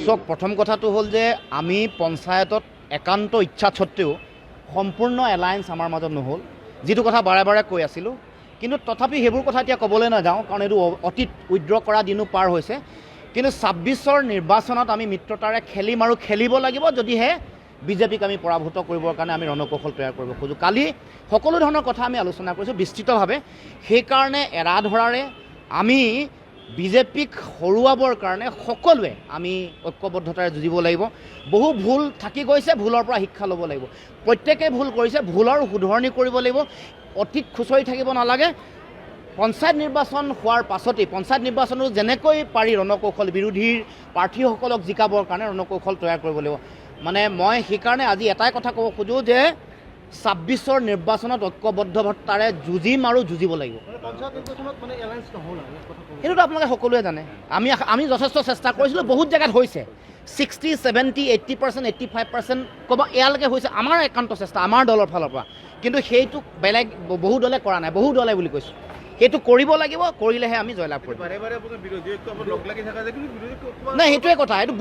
চাওক প্ৰথম কথাটো হ'ল যে আমি পঞ্চায়তত একান্ত ইচ্ছা সত্ত্বেও সম্পূৰ্ণ এলায়েন্স আমাৰ মাজত নহ'ল, যিটো কথা বাৰে বাৰে কৈ আছিলোঁ। কিন্তু তথাপি সেইবোৰ কথা এতিয়া ক'বলৈ নাযাওঁ, কাৰণ এইটো অতীত উইড্ৰ কৰা দিনো পাৰ হৈছে। কিন্তু ২৬ৰ নিৰ্বাচনত আমি মিত্ৰতাৰে খেলিম আৰু খেলিব লাগিব, যদিহে বিজেপিক আমি পৰাভূত কৰিবৰ কাৰণে আমি ৰণকৌশল তৈয়াৰ কৰিব খোজোঁ। কালি সকলো ধৰণৰ কথা আমি আলোচনা কৰিছোঁ বিস্তৃতভাৱে। সেইকাৰণে এৰাধৰাৰে আমি বিজেপিক হৰুৱাবৰ কাৰণে সকলোৱে আমি ঐক্যবদ্ধতাৰে যুঁজিব লাগিব। বহু ভুল থাকি গৈছে, ভুলৰ পৰা শিক্ষা ল'ব লাগিব। প্ৰত্যেকেই ভুল কৰিছে, ভুলৰ শুধৰণি কৰিব লাগিব। অতীত খুচৰি থাকিব নালাগে। পঞ্চায়ত নিৰ্বাচন হোৱাৰ পাছতেই পঞ্চায়ত নিৰ্বাচনো যেনেকৈ পাৰি ৰণকৌশল বিৰোধীৰ প্ৰাৰ্থীসকলক জিকাবৰ কাৰণে ৰণকৌশল তৈয়াৰ কৰিব লাগিব। মানে মই সেইকাৰণে আজি এটাই কথা ক'ব খোজোঁ যে ২৬ৰ নিৰ্বাচনত ঐক্যবদ্ধতাৰে যুঁজিম আৰু যুঁজিব লাগিব। সেইটোতো আপোনালোকে সকলোৱে জানে। আমি যথেষ্ট চেষ্টা কৰিছিলোঁ, বহুত জেগাত হৈছে 60, 70, 80%, 85% ক'ব এয়ালৈকে হৈছে আমাৰ একান্ত চেষ্টা আমাৰ দলৰ ফালৰ পৰা। কিন্তু সেইটো বেলেগ বহু দলে কৰা নাই, বহু দলে বুলি কৈছোঁ। সেইটো কৰিব লাগিব, কৰিলেহে আমি জয়লাভ কৰিম। নাই সেইটোৱে কথা, এইটো